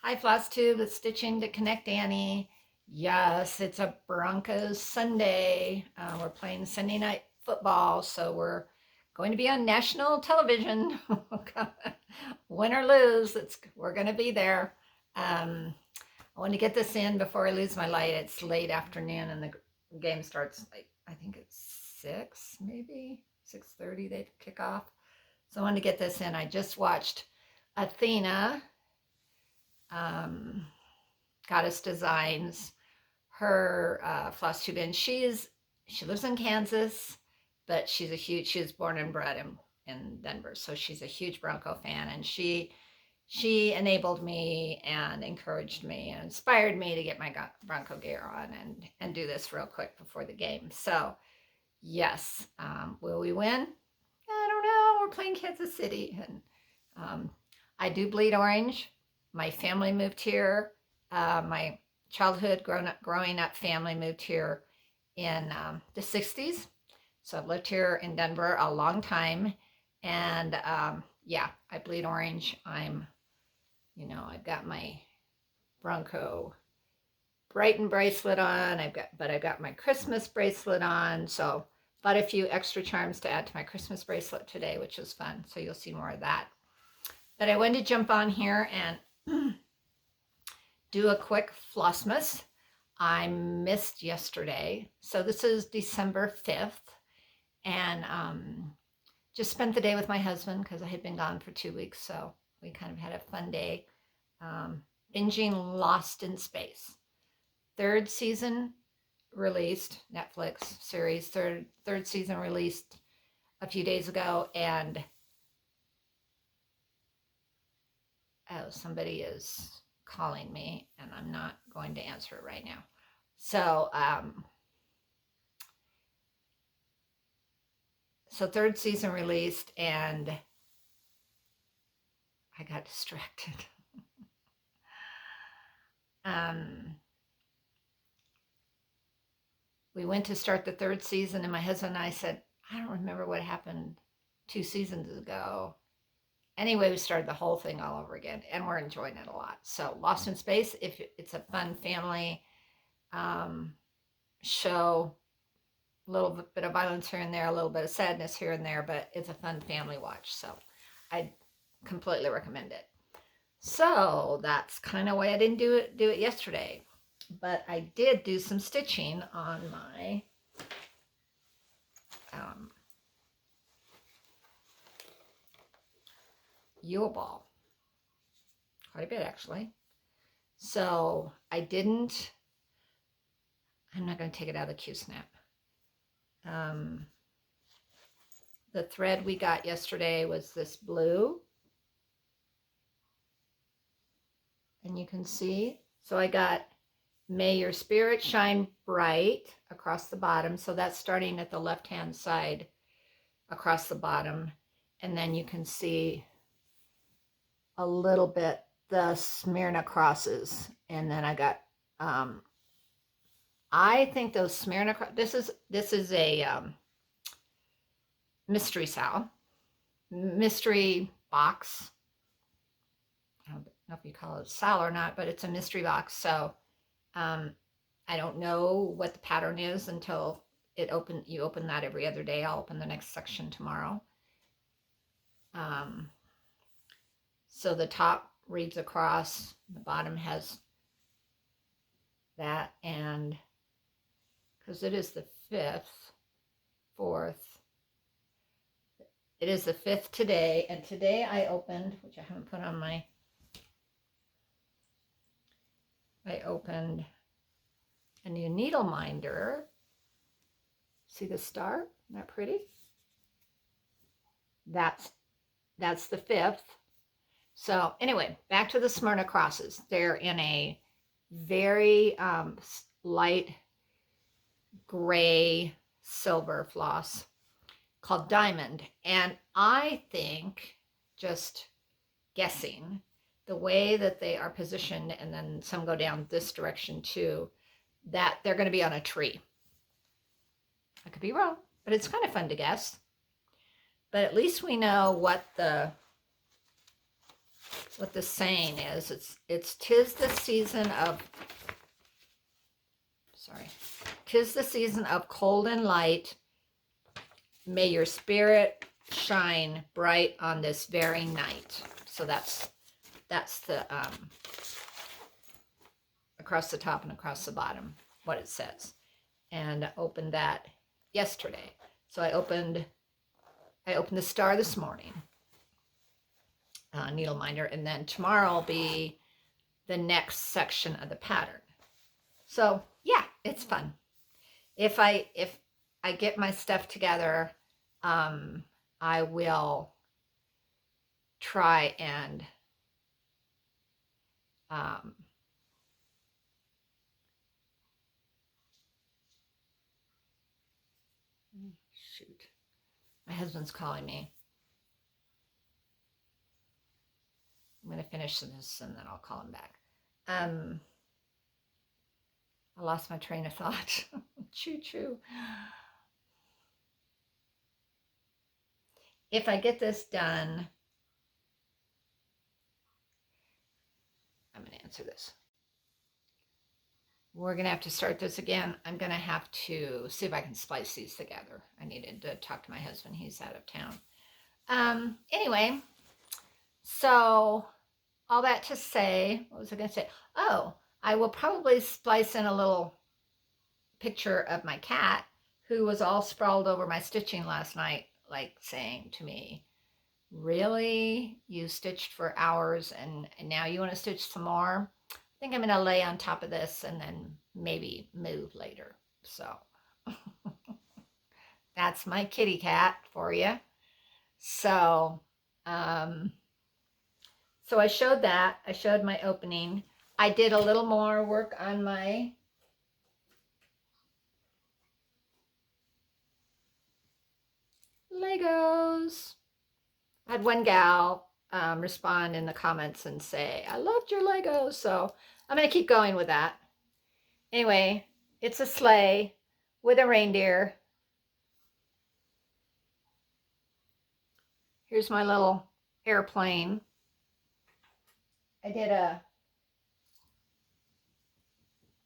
Hi, Floss Tube. It's Stitching to Connect Annie. Yes, it's a Broncos Sunday. We're playing Sunday night football, so we're going to be on national television. Win or lose, we're going to be there. Um, I want to get this in before I lose my light. It's late afternoon, and the game starts like I think it's 6, maybe 6:30. They kick off, so I want to get this in. I just watched Athena, um, Goddess Designs, her floss tube, and she lives in Kansas, but she was born and bred in Denver, so she's a huge Bronco fan, and she enabled me and encouraged me and inspired me to get my Bronco gear on and do this real quick before the game. So yes, will we win? I don't know. We're playing Kansas City, and um, I do bleed orange. My family moved here. My childhood growing up family moved here in the 60s. So I've lived here in Denver a long time. And yeah, I bleed orange. I've got my Bronco Brighton bracelet on. I've got my Christmas bracelet on. So bought a few extra charms to add to my Christmas bracelet today, which is fun. So you'll see more of that. But I wanted to jump on here and do a quick Flossmas. I missed yesterday. So this is December 5th. And just spent the day with my husband because I had been gone for 2 weeks. So we kind of had a fun day binging Lost in Space. Third season released, Netflix series, third season released a few days ago. And somebody is calling me and I'm not going to answer it right now. So, third season released and I got distracted. We went to start the third season and my husband and I said, I don't remember what happened 2 seasons ago. Anyway, we started the whole thing all over again, and we're enjoying it a lot. So, Lost in Space, if it's a fun family show, a little bit of violence here and there, a little bit of sadness here and there, but it's a fun family watch. So, I completely recommend it. So that's kind of why I didn't do it yesterday, but I did do some stitching on my Yule ball, quite a bit actually. So I'm not going to take it out of the Q-snap. The thread we got yesterday was this blue, and you can see, so I got May Your Spirit Shine Bright across the bottom. So that's starting at the left-hand side across the bottom. And then you can see a little bit the Smyrna crosses. And then I got, I think those Smyrna, this is a mystery box. I don't know if you call it sal or not, but it's a mystery box. So I don't know what the pattern is until you open that every other day. I'll open the next section tomorrow. So the top reads across, the bottom has that, and because it is the 4th, it is the 5th today, and today I opened, which I haven't put on I opened a new needle minder. See the star? Isn't that pretty? That's the 5th. So anyway, back to the Smyrna crosses. They're in a very light gray silver floss called Diamond. And I think, just guessing, the way that they are positioned, and then some go down this direction too, that they're going to be on a tree. I could be wrong, but it's kind of fun to guess. But at least we know what the what the saying is. It's 'tis the season of, sorry, 'tis the season of cold and light. May your spirit shine bright on this very night. So that's the across the top and across the bottom what it says. And I opened that yesterday. So I opened the star this morning, needle minder, and then tomorrow will be the next section of the pattern. So yeah, it's fun. If I get my stuff together, I will try and shoot, my husband's calling me. I'm going to finish this and then I'll call him back. I lost my train of thought. Choo-choo. If I get this done, I'm going to answer this. We're going to have to start this again. I'm going to have to see if I can splice these together. I needed to talk to my husband. He's out of town. Anyway, so all that to say, what was I going to say? Oh, I will probably splice in a little picture of my cat who was all sprawled over my stitching last night, like saying to me, really? You stitched for hours and now you want to stitch some more? I think I'm going to lay on top of this and then maybe move later. So that's my kitty cat for you. So, so I showed that. I showed my opening. I did a little more work on my Legos. I had one gal respond in the comments and say, I loved your Legos. So I'm going to keep going with that. Anyway, it's a sleigh with a reindeer. Here's my little airplane. I did a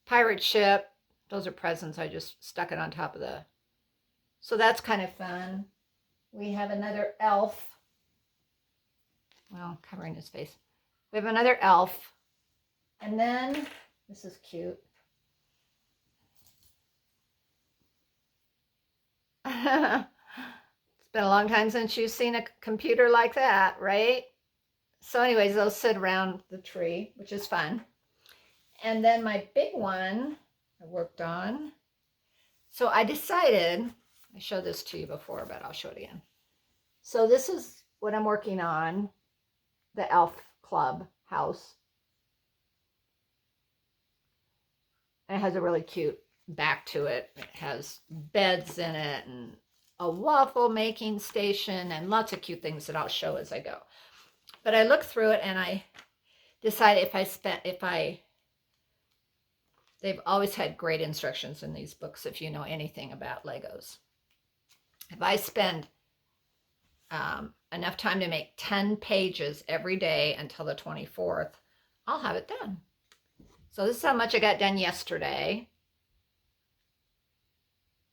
pirate ship. Those are presents. I just stuck it on top of the... So that's kind of fun. We have another elf. Well, covering his face. We have another elf. And then, this is cute. It's been a long time since you've seen a computer like that, right? So anyways, those sit around the tree, which is fun. And then my big one I worked on. So I decided, I showed this to you before, but I'll show it again. So this is what I'm working on, the elf club house. And it has a really cute back to it. It has beds in it and a waffle making station and lots of cute things that I'll show as I go. But I looked through it and I decided they've always had great instructions in these books if you know anything about Legos. If I spend enough time to make 10 pages every day until the 24th, I'll have it done. So this is how much I got done yesterday.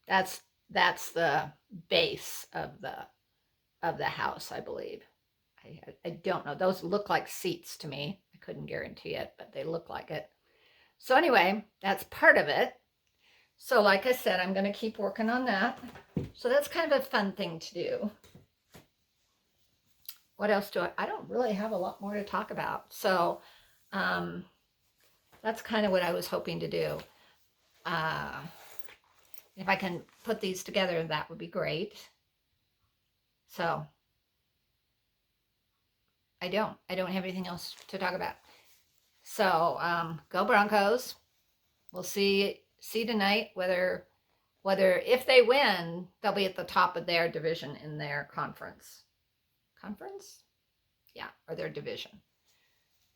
That's the base of the house, I believe. I don't know. Those look like seats to me. I couldn't guarantee it, but they look like it. So anyway, that's part of it. So like I said, I'm going to keep working on that. So that's kind of a fun thing to do. What else do I don't really have a lot more to talk about. So that's kind of what I was hoping to do. If I can put these together, that would be great. So I don't have anything else to talk about. So go Broncos. We'll see tonight whether if they win, they'll be at the top of their division in their conference. Yeah, or their division.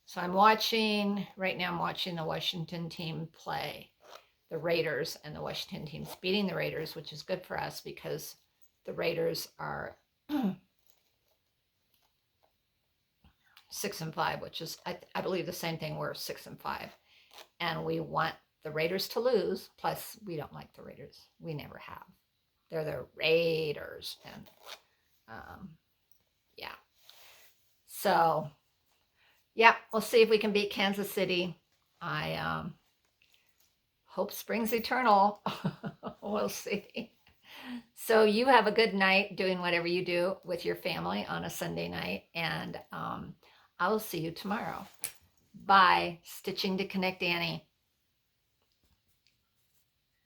So right now I'm watching the Washington team play the Raiders, and the Washington team's beating the Raiders, which is good for us because the Raiders are 6-5, which is, I believe, the same thing. We're 6-5. And we want the Raiders to lose. Plus, we don't like the Raiders. We never have. They're the Raiders. And yeah. So, yeah, we'll see if we can beat Kansas City. I hope spring's eternal. We'll see. So you have a good night doing whatever you do with your family on a Sunday night, and I will see you tomorrow. Bye. Stitching to Connect Annie.